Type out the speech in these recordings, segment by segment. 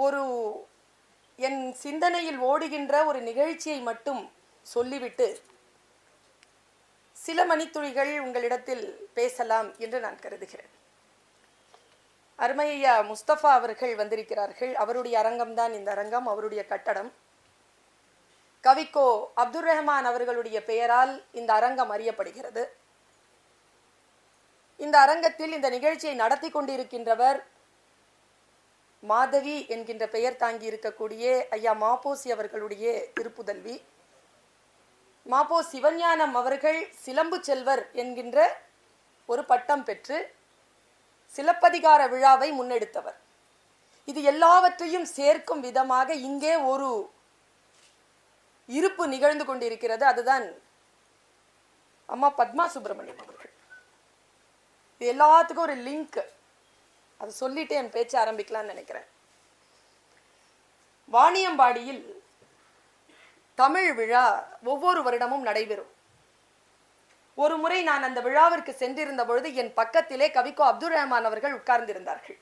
ஒரு என் சிந்தனையில் ஓடுகின்ற ஒரு நிகழ்ச்சியை மட்டும் சொல்லிவிட்டு சில மணித்துளிகள் உங்களிடத்தில் பேசலாம் என்று நான் கருதுகிறேன். அருமையா முஸ்தபா அவர்கள் வந்திருக்கிறார்கள். அவருடைய அரங்கம்தான் இந்த அரங்கம், அவருடைய கட்டடம். கவிக்கோ அப்துல் ரஹ்மான் அவர்களுடைய பெயரால் இந்த அரங்கம் அறியப்படுகிறது. இந்த அரங்கத்தில் இந்த நிகழ்ச்சியை நடத்தி கொண்டிருக்கின்றவர் மாதவி என்கின்ற பெயர் தாங்கி இருக்கக்கூடிய ஐயா மாப்போசி அவர்களுடைய திருப்புதல்வி. மாப்போ சிவஞானம் அவர்கள் சிலம்பு செல்வர் என்கின்ற ஒரு பட்டம் பெற்று சிலப்பதிகார விழாவை முன்னெடுத்தவர். இது எல்லாவற்றையும் சேர்க்கும் விதமாக இங்கே ஒரு இருப்பு நிகழ்ந்து கொண்டிருக்கிறது. அதுதான் அம்மா பத்மா சுப்பிரமணியம் அவர்கள். இது எல்லாத்துக்கும் ஒரு லிங்க். அதை சொல்லிட்டு என் பேச்சை ஆரம்பிக்கலாம்னு நினைக்கிறேன். வாணியம்பாடியில் தமிழ் விழா ஒவ்வொரு வருடமும் நடைபெறும். ஒரு முறை நான் அந்த விழாவிற்கு சென்றிருந்த பொழுது என் பக்கத்திலே கவிக்கோ அப்துல் ரஹ்மான் அவர்கள் உட்கார்ந்திருந்தார்கள்.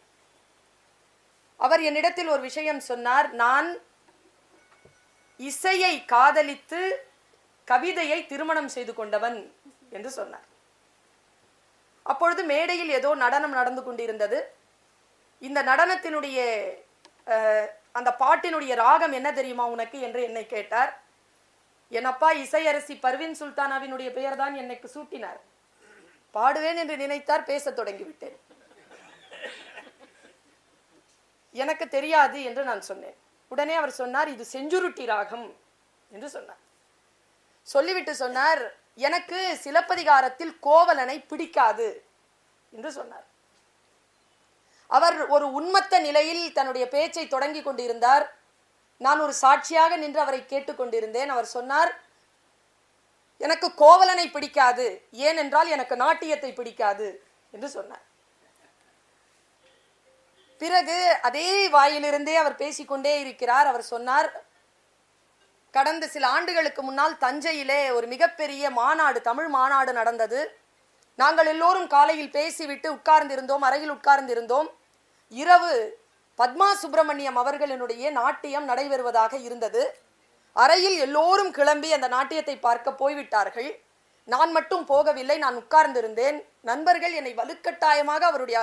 அவர் என்னிடத்தில் ஒரு விஷயம் சொன்னார். நான் இசையை காதலித்து கவிதையை திருமணம் செய்து கொண்டவன் என்று சொன்னார். அப்பொழுது மேடையில் ஏதோ நடனம் நடந்து கொண்டிருந்தது. இந்த நடனத்தினுடைய அந்த பாட்டினுடைய ராகம் என்ன தெரியுமா உனக்கு என்று என்னை கேட்டார். என் அப்பா இசையரசி பர்வீன் சுல்தானாவினுடைய பெயர் தான் எனக்கு சூட்டினார். பாடுவேன் என்று நினைத்தார். பேச தொடங்கிவிட்டேன். எனக்கு தெரியாது என்று நான் சொன்னேன். உடனே அவர் சொன்னார், இது செஞ்சுருட்டி ராகம் என்று சொன்னார். சொல்லிவிட்டு சொன்னார், எனக்கு சிலப்பதிகாரத்தில் கோவலனை பிடிக்காது என்று சொன்னார். அவர் ஒரு உன்மத்த நிலையில் தன்னுடைய பேச்சை தொடங்கி கொண்டிருந்தார். நான் ஒரு சாட்சியாக நின்று அவரை கேட்டுக்கொண்டிருந்தேன். அவர் சொன்னார், எனக்கு கோவலனை பிடிக்காது, ஏனென்றால் எனக்கு நாட்டியத்தை பிடிக்காது என்று சொன்னார். பிறகு அதே வாயிலிருந்தே அவர் பேசிக்கொண்டே இருக்கிறார். அவர் சொன்னார், கடந்த சில ஆண்டுகளுக்கு முன்னால் தஞ்சையிலே ஒரு மிகப்பெரிய மாநாடு, தமிழ் மாநாடு நடந்தது. நாங்கள் எல்லோரும் காலையில் பேசிவிட்டு உட்கார்ந்திருந்தோம், அறையில் உட்கார்ந்திருந்தோம். இரவு பத்மா சுப்பிரமணியம் அவர்களினுடைய நாட்டியம் நடைபெறுவதாக இருந்தது. அறையில் எல்லோரும் கிளம்பி அந்த நாட்டியத்தை பார்க்க போய்விட்டார்கள். நான் மட்டும் போகவில்லை. நான் உட்கார்ந்திருந்தேன். நண்பர்கள் என்னை வலுக்கட்டாயமாக அவருடைய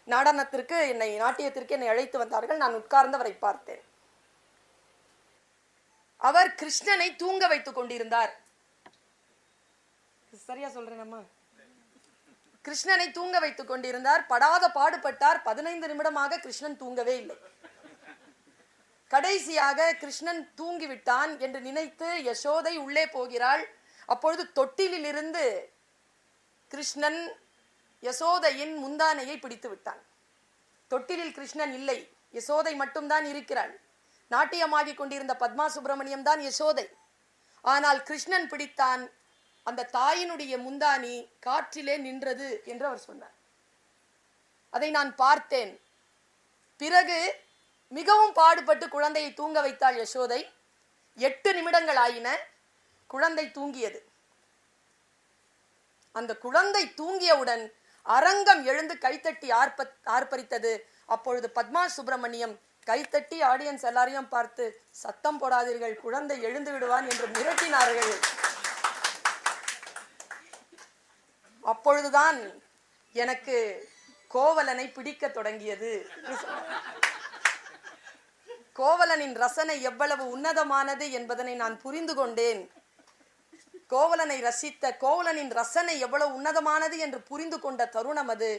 நடனத்திற்கு, நாட்டியத்திற்கு என்னை அழைத்து வந்தார்கள். நான் உட்கார்ந்து அவரை பார்த்தேன். அவர் கிருஷ்ணனை தூங்க வைத்துக் கொண்டிருந்தார். சரியா சொல்றேனம்மா? கிருஷ்ணனை தூங்க வைத்துக் கொண்டிருந்தார். படாத பாடுபட்டார். 15 நிமிடமாக கிருஷ்ணன் தூங்கவே இல்லை. கடைசியாக கிருஷ்ணன் தூங்கிவிட்டான் என்று நினைத்து யசோதை உள்ளே போகிறாள். அப்பொழுது தொட்டிலில் இருந்து கிருஷ்ணன் யசோதையின் முந்தானையை பிடித்து விட்டான். தொட்டிலில் கிருஷ்ணன் இல்லை, யசோதை மட்டும்தான் இருக்கிறாள். நாட்டியமாகி கொண்டிருந்த பத்மா சுப்பிரமணியம் தான் யசோதை. ஆனால் கிருஷ்ணன் பிடித்தான். அந்த தாயினுடைய முந்தானி காற்றிலே நின்றது என்று அவர் சொன்னார். அதை நான் பார்த்தேன். பிறகு மிகவும் பாடுபட்டு குழந்தையை தூங்க வைத்தாள் யசோதை. 8 நிமிடங்கள் ஆயின. குழந்தை தூங்கியது. அந்த குழந்தை தூங்கியவுடன் அரங்கம் எழுந்து கைத்தட்டி ஆர்ப்பரித்தது. அப்பொழுது பத்மா சுப்பிரமணியம் கைத்தட்டி ஆடியன்ஸ் எல்லாரையும் பார்த்து, சத்தம் போடாதீர்கள், குழந்தை எழுந்து விடுவான் என்று மிரட்டினார்கள். அப்பொழுதுதான் எனக்கு கோவலனை பிடிக்க தொடங்கியது. கோவலனின் ரசனை எவ்வளவு உன்னதமானது என்பதனை நான் புரிந்து கொண்டேன். கோவலனை ரசித்த, கோவலனின் ரசனை எவ்வளவு உன்னதமானது என்று புரிந்து கொண்ட தருணம் அது.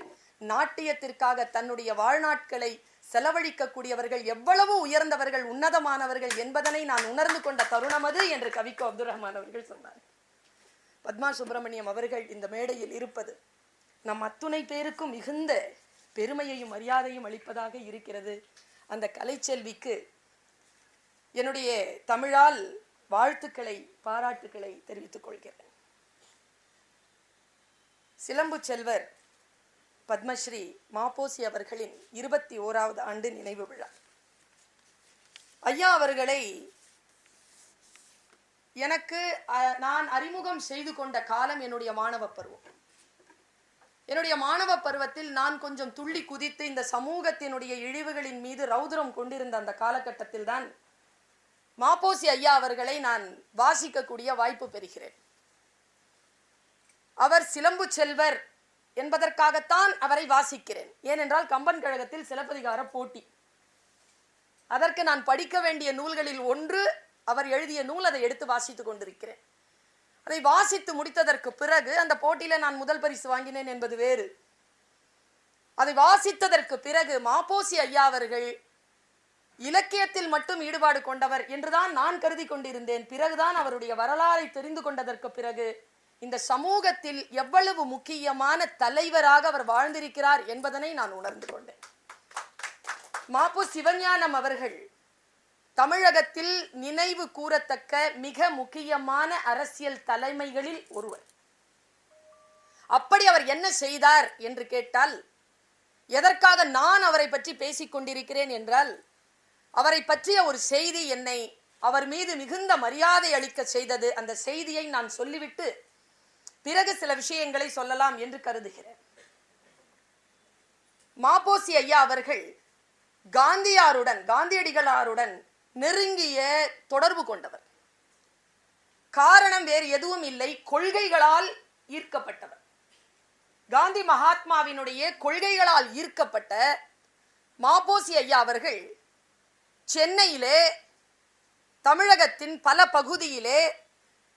நாட்டியத்திற்காக தன்னுடைய வாழ்நாட்களை செலவழிக்கக்கூடியவர்கள் எவ்வளவு உயர்ந்தவர்கள், உன்னதமானவர்கள் என்பதனை நான் உணர்ந்து கொண்ட தருணம் அது என்று கவிக்கோ அப்துல் ரஹ்மான் அவர்கள் சொன்னார். பத்மா சுப்பிரமணியம் அவர்கள் இந்த மேடையில் இருப்பது நம் அத்துணை பேருக்கும் மிகுந்த பெருமையையும் மரியாதையும் அளிப்பதாக இருக்கிறது. அந்த கலைச்செல்விக்கு என்னுடைய தமிழால் வாழ்த்துக்களை, பாராட்டுக்களை தெரிவித்துக் கொள்கிறேன். சிலம்பு செல்வர் பத்மஸ்ரீ மாப்போசி அவர்களின் 21வது ஆண்டு நினைவு விழா. ஐயா அவர்களை எனக்கு நான் அறிமுகம் செய்து கொண்ட காலம் என்னுடைய மாணவ பருவம். என்னுடைய மாணவ பருவத்தில் நான் கொஞ்சம் துள்ளி குதித்து இந்த சமூகத்தினுடைய இழிவுகளின் மீது ரௌதுரம் கொண்டிருந்த அந்த காலகட்டத்தில் தான் மாப்போசி ஐயா அவர்களை நான் வாசிக்கக்கூடிய வாய்ப்பு பெறுகிறேன். அவர் சிலம்பு செல்வர் என்பதற்காகத்தான் அவரை வாசிக்கிறேன். ஏனென்றால் கம்பன் கழகத்தில் சிலப்பதிகார போட்டி. அதற்கு நான் படிக்க வேண்டிய நூல்களில் ஒன்று அவர் எழுதிய நூல். அதை எடுத்து வாசித்துக் கொண்டிருக்கிறேன். அதை வாசித்து முடித்ததற்கு பிறகு அந்த போட்டியில நான் முதல் பரிசு வாங்கினேன் என்பது வேறு. அதை வாசித்ததற்கு பிறகு மாப்போசி ஐயா அவர்கள் இலக்கியத்தில் மட்டும் ஈடுபாடு கொண்டவர் என்றுதான் நான் கருதி கொண்டிருந்தேன். பிறகுதான் அவருடைய வரலாறை தெரிந்து கொண்டதற்கு பிறகு இந்த சமூகத்தில் எவ்வளவு முக்கியமான தலைவராக அவர் வாழ்ந்திருக்கிறார் என்பதனை நான் உணர்ந்து கொண்டேன். மாப்பு சிவஞானம் அவர்கள் தமிழகத்தில் நினைவு கூறத்தக்க மிக முக்கியமான அரசியல் தலைமைகளில் ஒருவர். அப்படி அவர் என்ன செய்தார் என்று கேட்டால், எதற்காக நான் அவரை பற்றி பேசிக் கொண்டிருக்கிறேன் என்றால், அவரை பற்றிய ஒரு செய்தி என்னை அவர் மீது மிகுந்த மரியாதை அளிக்க செய்தது. அந்த செய்தியை நான் சொல்லிவிட்டு பிறகு சில விஷயங்களை சொல்லலாம் என்று கருதுகிறேன். மாப்போசி ஐயா அவர்கள் காந்தியடிகளாருடன் நெருங்கிய தொடர்பு கொண்டவர். காரணம் வேறு எதுவும் இல்லை, கொள்கைகளால் ஈர்க்கப்பட்டவர். காந்தி மகாத்மாவினுடைய கொள்கைகளால் ஈர்க்கப்பட்ட மாப்போசி ஐயா அவர்கள் சென்னையிலே தமிழகத்தின் பல பகுதியிலே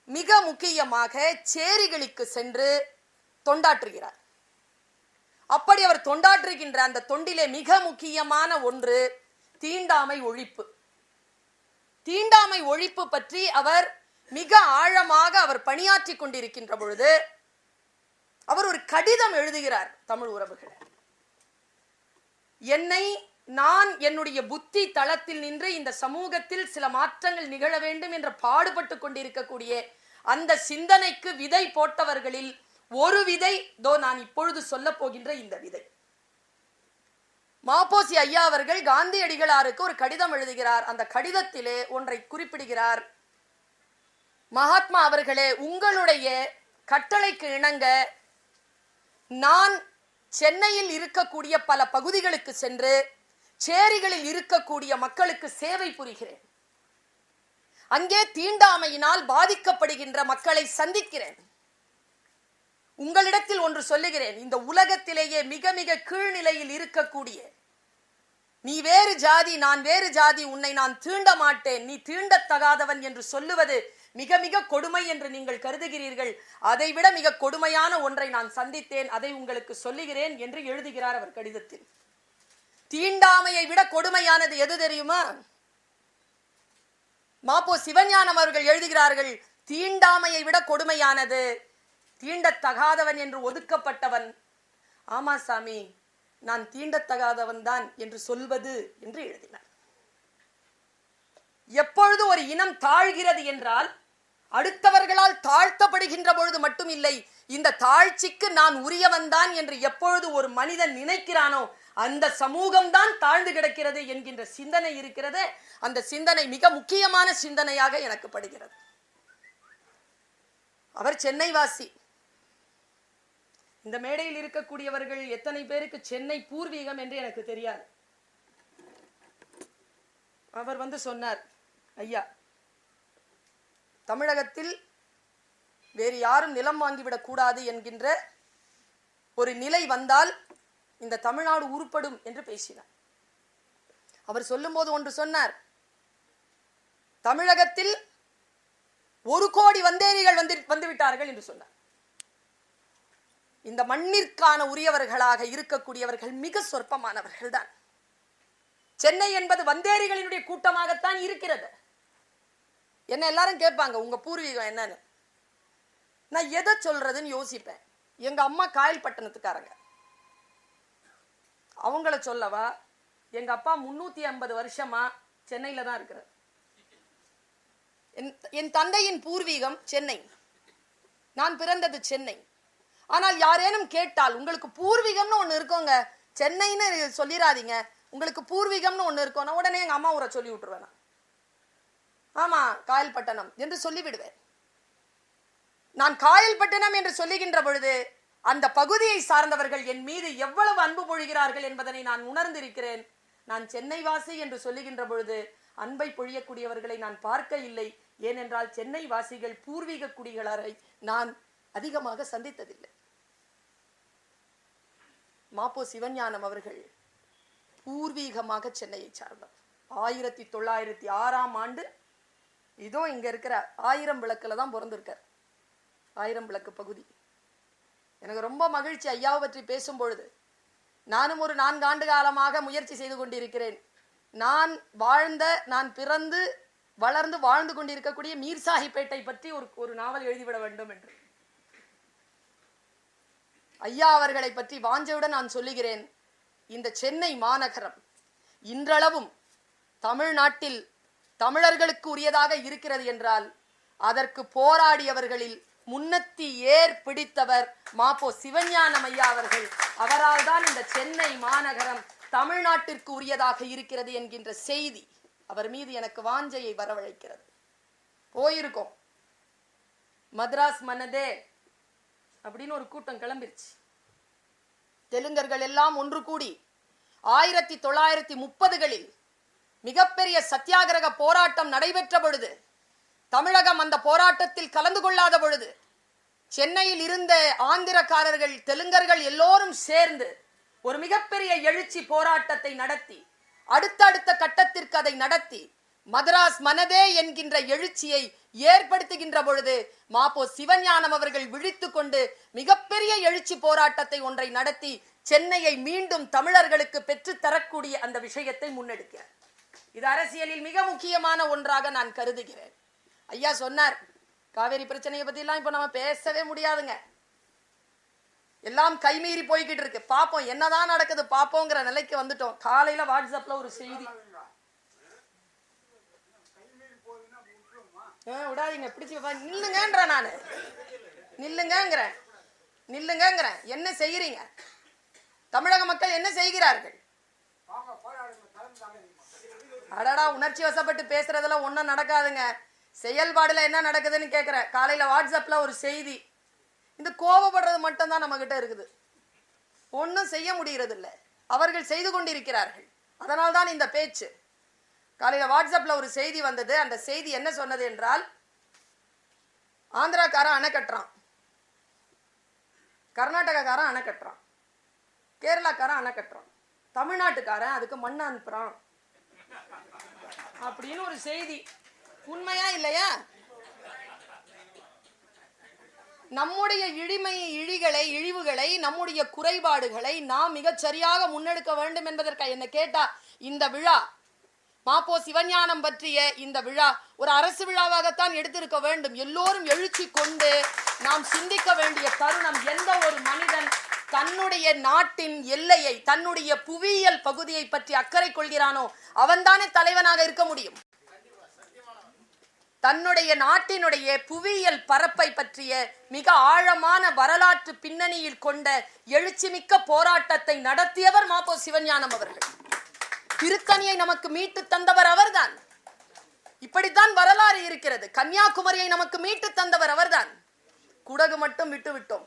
மிக முக்கியமாக சேரிகளுக்கு சென்று தொண்டாற்றுகிறார். அப்படி அவர் தொண்டாற்றுகின்ற அந்த தொண்டிலே மிக முக்கியமான ஒன்று தீண்டாமை ஒழிப்பு. தீண்டாமை ஒழிப்பு பற்றி அவர் மிக ஆழமாக அவர் பணியாற்றி கொண்டிருக்கின்ற பொழுது அவர் ஒரு கடிதம் எழுதுகிறார். தமிழ் உறவுகள், நான் என்னுடைய புத்தி தளத்தில் நின்று இந்த சமூகத்தில் சில மாற்றங்கள் நிகழ வேண்டும் என்ற பாடுபட்டு கொண்டிருக்கக்கூடிய அந்த சிந்தனைக்கு விதை போட்டவர்களில் ஒரு விதை நான் இப்பொழுது சொல்ல போகின்ற இந்த விதை. மாப்போசி ஐயா அவர்கள் காந்தியடிகளாருக்கு ஒரு கடிதம் எழுதுகிறார். அந்த கடிதத்திலே ஒன்றை குறிப்பிடுகிறார். மகாத்மா அவர்களே, உங்களுடைய கட்டளைக்கு இணங்க நான் சென்னையில் இருக்கக்கூடிய பல பகுதிகளுக்கு சென்று சேரிகளில் இருக்கக்கூடிய மக்களுக்கு சேவை புரிகிறேன். அங்கே தீண்டாமையினால் பாதிக்கப்படுகின்ற மக்களை சந்திக்கிறேன். உங்களிடத்தில் ஒன்று சொல்லுகிறேன், இந்த உலகத்திலேயே மிக மிக கீழ்நிலையில் இருக்கக்கூடிய, நீ வேறு ஜாதி நான் வேறு ஜாதி, உன்னை நான் தீண்ட மாட்டேன், நீ தீண்டத்தகாதவன் என்று சொல்லுவது மிக மிக கொடுமை என்று நீங்கள் கருதுகிறீர்கள். அதைவிட மிக கொடுமையான ஒன்றை நான் சந்தித்தேன், அதை உங்களுக்கு சொல்லுகிறேன் என்று எழுதுகிறார் அவர் கடிதத்தில். தீண்டாமையை விட கொடுமையானது எது தெரியுமா? மாப்போ சிவஞானம் அவர்கள் எழுதுகிறார்கள், தீண்டாமையை விட கொடுமையானது தீண்டத்தகாதவன் என்று ஒதுக்கப்பட்டவன். ஆமா சாமி, நான் தீண்டத்தகாதவன் தான் என்று சொல்வது என்று எழுதினார். எப்பொழுது ஒரு இனம் தாழ்கிறது என்றால் அடுத்தவர்களால் தாழ்த்தப்படுகின்ற பொழுது மட்டும் இல்லை, இந்த தாழ்ச்சிக்கு நான் உரியவன் தான் என்று எப்பொழுது ஒரு மனிதன் நினைக்கிறானோ அந்த சமூகம்தான் தாழ்ந்து கிடக்கிறது என்கின்ற சிந்தனை இருக்கிறது. அந்த சிந்தனை மிக முக்கியமான சிந்தனையாக எனக்கு படுகிறது. அவர் சென்னை வாசி. இந்த மேடையில் இருக்கக்கூடியவர்கள் எத்தனை பேருக்கு சென்னை பூர்வீகம் என்று எனக்கு தெரியாது. அவர் சொன்னார், ஐயா, தமிழகத்தில் வேறு யாரும் நிலம் வாங்கிவிடக் கூடாது என்கின்ற ஒரு நிலை வந்தால் இந்த தமிழ்நாடு உருப்படும் என்று பேசினார். அவர் சொல்லும் போது ஒன்று சொன்னார், தமிழகத்தில் 1 கோடி வந்தேரிகள் வந்துவிட்டார்கள் என்று சொன்னார். இந்த மண்ணிற்கான உரியவர்களாக இருக்கக்கூடியவர்கள் மிக சொற்பமானவர்கள் தான். சென்னை என்பது வந்தேரிகளினுடைய கூட்டமாகத்தான் இருக்கிறது. என்ன எல்லாரும் கேட்பாங்க, உங்க பூர்வீகம் என்னன்னு. நான் எதை சொல்றதுன்னு யோசிப்பேன். எங்க அம்மா காயல்பட்டணத்துக்காரங்க, அவங்கள சொல்லவா? எங்க அப்பா 350 வருஷமா சென்னையில தான் இருக்கிறார். என் தந்தையின் பூர்வீகம் சென்னை, நான் பிறந்தது சென்னை. ஆனால் யாரேனும் கேட்டால், உங்களுக்கு பூர்வீகம்னு ஒண்ணு இருக்கோங்க, சென்னைன்னு சொல்லிடாதீங்க, உங்களுக்கு பூர்வீகம்னு ஒண்ணு இருக்கோம், உடனே எங்க அம்மா ஊரை சொல்லி விட்டுருவேன். ஆமா, காயல்பட்டணம் என்று சொல்லிவிடுவேன். நான் காயல்பட்டணம் என்று சொல்லுகின்ற பொழுது அந்த பகுதியை சார்ந்தவர்கள் என் மீது எவ்வளவு அன்பு பொழிகிறார்கள் என்பதனை நான் உணர்ந்திருக்கிறேன். நான் சென்னை வாசி என்று சொல்லுகின்ற பொழுது அன்பை பொழியக்கூடியவர்களை நான் பார்க்க இல்லை. ஏனென்றால் சென்னை வாசிகள் பூர்வீக குடிகளை நான் அதிகமாக சந்தித்ததில்லை. மாப்போ சிவஞானம் அவர்கள் பூர்வீகமாக சென்னையை சார்ந்தவர். 1906ஆம் ஆண்டு இதோ இங்க இருக்கிற 1000 விளக்குல தான் பிறந்திருக்கார். 1000 விளக்கு பகுதி. எனக்கு ரொம்ப மகிழ்ச்சி ஐயாவை பற்றி பேசும் பொழுது. நானும் ஒரு 4 ஆண்டு காலமாக முயற்சி செய்து கொண்டிருக்கிறேன். நான் பிறந்து வளர்ந்து வாழ்ந்து கொண்டிருக்கக்கூடிய மீர்சாஹிப்பேட்டை பற்றி ஒரு நாவல் எழுதிவிட வேண்டும் என்று. ஐயா அவர்களை பற்றி வாஞ்சையுடன் நான் சொல்லுகிறேன். இந்த சென்னை மாநகரம் இன்றளவும் தமிழ்நாட்டில் தமிழர்களுக்கு உரியதாக இருக்கிறது என்றால் அதற்கு போராடியவர்களில் முன்னத்தி ஏர் பிடித்தவர் மாப்போ சிவஞானம் ஐயா அவர்கள். அவரால் தான் இந்த சென்னை மாநகரம் தமிழ்நாட்டிற்கு உரியதாக இருக்கிறது என்கின்ற செய்தி அவர் மீது எனக்கு வாஞ்சையை வரவழைக்கிறது. போயிருக்கோம். மദ്രാஸ் மனதே அப்படின்னு ஒரு கூட்டம் கிளம்பிருச்சு. தெலுங்கர்கள் எல்லாம் ஒன்று கூடி 1930களில் மிகப்பெரிய சத்தியாகிரக போராட்டம் நடைபெற்ற பொழுது, தமிழகம் அந்த போராட்டத்தில் கலந்து கொள்ளாத பொழுது, சென்னையில் இருந்த ஆந்திரக்காரர்கள் தெலுங்கர்கள் எல்லோரும் சேர்ந்து ஒரு மிகப்பெரிய எழுச்சி போராட்டத்தை நடத்தி அடுத்தடுத்த கட்டத்திற்கு அதை நடத்தி மദ്രാஸ் மனதே என்கின்ற எழுச்சியை ஏற்படுத்துகின்ற பொழுது மாப்போ சிவஞானம் அவர்கள் விழித்து கொண்டு மிகப்பெரிய எழுச்சி போராட்டத்தை ஒன்றை நடத்தி சென்னையை மீண்டும் தமிழர்களுக்கு பெற்று தரக்கூடிய அந்த விஷயத்தை முன்னெடுக்கிறார். இது அரசியலில் மிக முக்கியமான ஒன்றாக நான் கருதுகிறேன். ஐயா சொன்னார், காவேரி பிரச்சனையை பத்தி எல்லாம் இப்ப நம்ம பேசவே முடியாதுங்க, எல்லாம் கைமீறி போய்கிட்டு இருக்கு, பாப்போம் என்னதான் நடக்குது பாப்போங்கிற நிலைக்கு வந்துட்டோம். காலையில வாட்ஸ்அப்ல ஒரு செய்தி, விடாதீங்க பிடிச்சி நில்லுங்கன்ற, நானு நில்லுங்கிறேன். என்ன செய்கிறீங்க? தமிழக மக்கள் என்ன செய்கிறார்கள்? அடடா, உணர்ச்சி வசப்பட்டு பேசுறதுல ஒன்னும் நடக்காதுங்க. செயல்பாடுல என்ன நடக்குதுன்னு கேட்கிறேன். காலையில வாட்ஸ்அப்ல ஒரு செய்தி. இந்த கோபப்படுறது மட்டும் தான் நம்ம கிட்ட இருக்குது, ஒன்னும் செய்ய முடியறது இல்லை. அவர்கள் செய்து கொண்டிருக்கிறார்கள். அதனால்தான் இந்த பேச்சு. காலையில வாட்ஸ்அப்ல ஒரு செய்தி வந்தது. அந்த செய்தி என்ன சொன்னது என்றால், ஆந்திராக்காரன் அணை கட்டுறான், கர்நாடகாக்காரன் அணை கட்டுறான், கேரளாக்காரன் அணை கட்டுறான், தமிழ்நாட்டுக்காரன் அதுக்கு மண்ணு அனுப்புறான் அப்படின்னு ஒரு செய்தி. உண்மையா இல்லையா? நம்முடைய இழிவுகளை நம்முடைய குறைபாடுகளை நாம் மிகச் சரியாக முன்னெடுக்க வேண்டும் என்பதற்காக என்ன கேட்டா, இந்த விழா மாப்போ சிவஞானம் பற்றிய இந்த விழா ஒரு அரசு விழாவாகத்தான் எடுத்திருக்க வேண்டும். எல்லோரும் எழுச்சி கொண்டு நாம் சிந்திக்க வேண்டிய தருணம். எந்த ஒரு மனிதன் தன்னுடைய நாட்டின் எல்லையை, தன்னுடைய புவியியல் பகுதியை பற்றி அக்கறை கொள்கிறானோ அவன்தானே தலைவனாக இருக்க முடியும். தன்னுடைய நாட்டினுடைய புவியியல் பரப்பை பற்றிய மிக ஆழமான வரலாற்று பின்னணியில் கொண்ட எழுச்சிமிக்க போராட்டத்தை நடத்தியவர் மாப்போ சிவஞானம் அவர்கள். திருத்தணியை நமக்கு மீட்டு தந்தவர் அவர்தான். இப்படித்தான் வரலாறு இருக்கிறது. கன்னியாகுமரியை நமக்கு மீட்டு தந்தவர் அவர்தான். குடகு மட்டும் விட்டு விட்டோம்.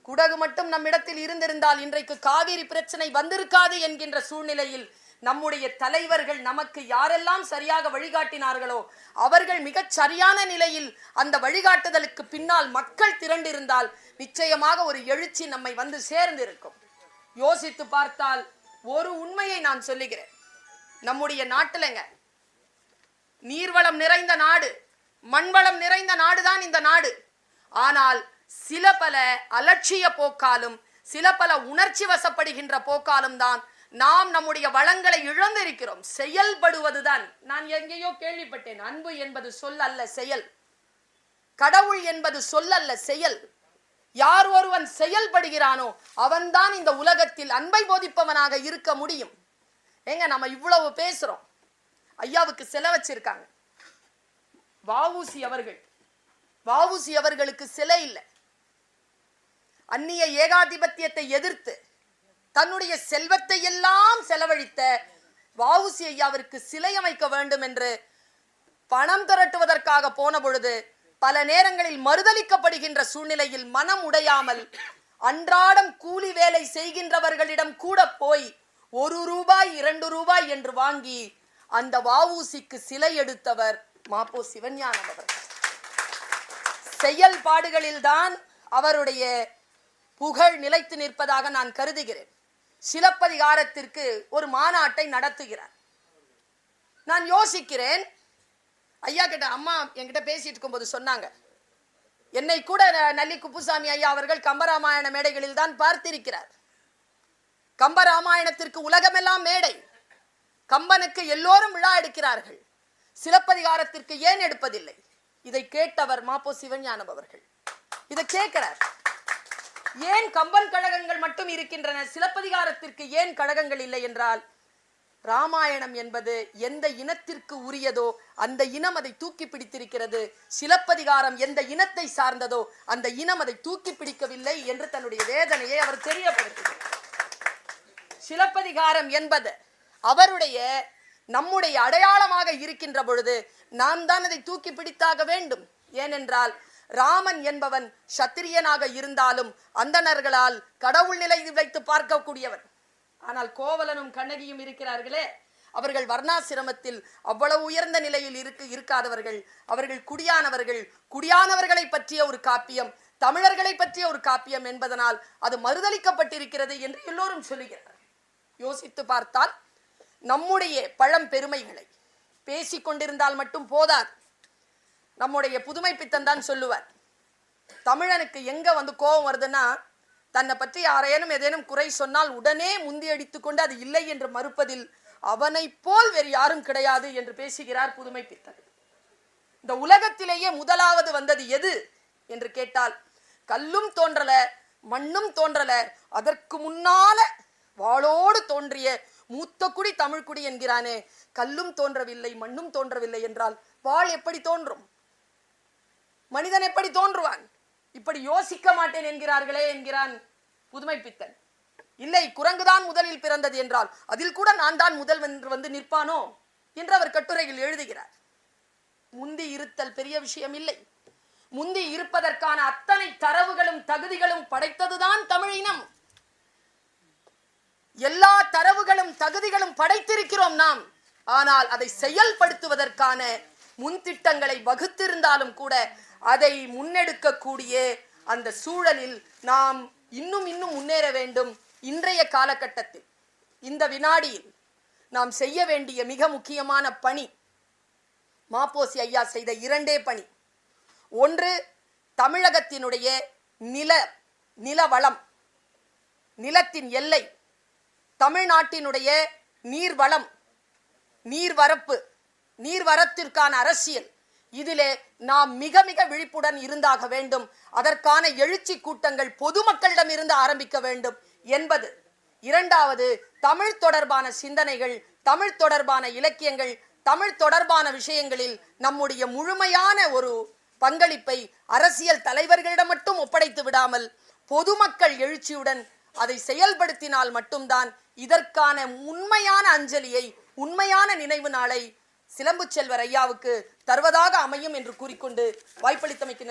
குடகு மட்டும் நம்மிடத்தில் இருந்திருந்தால் இன்றைக்கு காவிரி பிரச்சனை வந்திருக்காது என்கின்ற சூழ்நிலையில் நம்முடைய தலைவர்கள் நமக்கு யாரெல்லாம் சரியாக வழிகாட்டினார்களோ அவர்கள் மிகச் சரியான நிலையில் அந்த வழிகாட்டுதலுக்கு பின்னால் மக்கள் திரண்டிருந்தால் நிச்சயமாக ஒரு எழுச்சி நம்மை வந்து சேர்ந்திருக்கும். யோசித்து பார்த்தால் ஒரு உண்மையை நான் சொல்லுகிறேன். நம்முடைய நாட்டிலங்க நீர்வளம் நிறைந்த நாடு, மண்வளம் நிறைந்த நாடுதான் இந்த நாடு. ஆனால் சில பல அலட்சிய போக்காலும் சில பல உணர்ச்சி வசப்படுகின்ற போக்காலும் தான் நாம் நம்முடைய வளங்களை இழந்திருக்கிறோம். செயல்படுவதுதான். நான் எங்கேயோ கேள்விப்பட்டேன், அன்பு என்பது சொல் அல்ல செயல், கடவுள் என்பது சொல் அல்ல செயல். யார் ஒருவன் செயல்படுகிறானோ அவன்தான் இந்த உலகத்தில் அன்பை போதிப்பவனாக இருக்க முடியும். ஏங்க நம்ம இவ்வளவு பேசுறோம், ஐயாவுக்கு சிலை வச்சிருக்காங்க. வஉசி அவர்களுக்கு சிலை இல்லை. அந்நிய ஏகாதிபத்தியத்தை எதிர்த்து தன்னுடைய செல்வத்தை எல்லாம் செலவழித்த வஉசி ஐயாவிற்கு சிலை அமைக்க வேண்டும் என்று பணம் திரட்டுவதற்காக போன பொழுது பல நேரங்களில் மறுதலிக்கப்படுகின்ற சூழ்நிலையில் மனம் உடையாமல் அன்றாடம் கூலி வேலை செய்கின்றவர்களிடம் கூட போய் 1 ரூபாய் 2 ரூபாய் என்று வாங்கி அந்த வஉசிக்கு சிலை எடுத்தவர் மாப்போ சிவஞானம் அவர்கள். செயல்பாடுகளில்தான் அவருடைய புகழ் நிலைத்து நிற்பதாக நான் கருதுகிறேன். சிலப்பதிகாரத்திற்கு ஒரு மாநாட்டை நடத்துகிறார். நான் யோசிக்கிறேன், ஐயா கிட்ட அம்மா என்கிட்ட பேசிட்டு இருக்கும்போது சொன்னாங்க, என்னை கூட நல்லி குப்புசாமி ஐயா அவர்கள் கம்பராமாயண மேடைகளில் தான் பார்த்திருக்கிறார். கம்பராமாயணத்திற்கு உலகமெல்லாம் மேடை, கம்பனுக்கு எல்லோரும் விழா எடுக்கிறார்கள், சிலப்பதிகாரத்திற்கு ஏன் எடுப்பதில்லை? இதை கேட்டவர் மாப்போ சிவஞானம் அவர்கள். இதை கேட்கிறார், ஏன் கம்பன் கழகங்கள் மட்டும் இருக்கின்றன, சிலப்பதிகாரத்திற்கு ஏன் கழகங்கள் இல்லை என்றால், ராமாயணம் என்பது எந்த இனத்திற்கு உரியதோ அந்த இனம் அதை தூக்கி பிடித்திருக்கிறது, சிலப்பதிகாரம் எந்த இனத்தை சார்ந்ததோ அந்த இனம் அதை தூக்கி பிடிக்கவில்லை என்று தன்னுடைய வேதனையை அவர் தெரியப்படுத்துகிறார். சிலப்பதிகாரம் என்பது அவருடைய நம்முடைய அடையாளமாக இருக்கின்ற பொழுது நாம் தான் அதை தூக்கி பிடித்தாக வேண்டும். ஏனென்றால் ராமன் என்பவன் சத்திரியனாக இருந்தாலும் அந்தணர்களால் கடவுள் நிலை வைத்து பார்க்கக்கூடியவன். ஆனால் கோவலனும் கண்ணகியும் இருக்கிறார்களே, அவர்கள் வர்ணாசிரமத்தில் அவ்வளவு உயர்ந்த நிலையில் இருக்காதவர்கள். அவர்கள் குடியானவர்களை பற்றிய ஒரு காப்பியம், தமிழர்களை பற்றிய ஒரு காப்பியம் என்பதனால் அது மறுதளிக்கப்பட்டிருக்கிறது என்று எல்லோரும் சொல்லுகிறார்கள். யோசித்து பார்த்தால் நம்முடைய பழம் பெருமைகளை பேசிக்கொண்டிருந்தால் மட்டும் போதாது. நம்முடைய புதுமை பித்தன் தான் சொல்லுவார், தமிழனுக்கு எங்க கோபம் வருதுன்னா, தன்னை பற்றி யாரேனும் ஏதேனும் குறை சொன்னால் உடனே முந்தி அடித்துக் கொண்டு அது இல்லை என்று மறுப்பதில் அவனை போல் வேறு யாரும் கிடையாது என்று பேசுகிறார் புதுமை பித்தன். இந்த உலகத்திலேயே முதலாவது வந்தது எது என்று கேட்டால், கல்லும் தோன்றல மண்ணும் தோன்றல, அதற்கு முன்னால வாளோடு தோன்றிய மூத்த குடி தமிழ்குடி என்கிறானே, கல்லும் தோன்றவில்லை மண்ணும் தோன்றவில்லை என்றால் வாள் எப்படி தோன்றும்? மனிதன் எப்படி தோன்றுவான்? இப்படி யோசிக்க மாட்டேன் என்கிறார்களே என்கிறான் புதுமை பித்தன். இல்லை, குரங்குதான் முதலில் பிறந்தது என்றால் அதில் கூட நான் தான் முதல் வந்து நிற்பானோ என்று அவர் கட்டுரையில் எழுதுகிறார். முந்தி இருத்தல் பெரிய விஷயம் இல்லை, முந்தி இருப்பதற்கான அத்தனை தரவுகளும் தகுதிகளும் படைத்ததுதான் தமிழினம். எல்லா தரவுகளும் தகுதிகளும் படைத்திருக்கிறோம் நாம். ஆனால் அதை செயல்படுத்துவதற்கான முன்திட்டங்களை வகுத்திருந்தாலும் கூட அதை முன்னெடுக்கக்கூடிய அந்த சூழலில் நாம் இன்னும் முன்னேற வேண்டும். இன்றைய காலகட்டத்தில் இந்த வினாடியில் நாம் செய்ய வேண்டிய மிக முக்கியமான பணி, மாப்போசி ஐயா செய்த 2 பணி. ஒன்று, தமிழகத்தினுடைய நிலவளம், நிலத்தின் எல்லை, தமிழ்நாட்டினுடைய நீர்வளம், நீர்வரப்பு, நீர்வரத்திற்கான அரசியல், இதிலே நாம் மிக மிக விழிப்புடன் இருந்தாக வேண்டும். அதற்கான எழுச்சி கூட்டங்கள் பொதுமக்களிடம் இருந்து ஆரம்பிக்க வேண்டும் என்பது. இரண்டாவது, தமிழ் தொடர்பான சிந்தனைகள், தமிழ் தொடர்பான இலக்கியங்கள், தமிழ் தொடர்பான விஷயங்களில் நம்முடைய முழுமையான ஒரு பங்களிப்பை அரசியல் தலைவர்களிடம் மட்டும் ஒப்படைத்து விடாமல் பொதுமக்கள் எழுச்சியுடன் அதை செயல்படுத்தினால் மட்டும்தான் இதற்கான உண்மையான அஞ்சலியை, உண்மையான நினைவு நாளை சிலம்பு செல்வர் ஐயாவுக்கு தருவதாக அமையும் என்று கூறிக்கொண்டு வாய்ப்பளித்தமைக்கு நன்றி.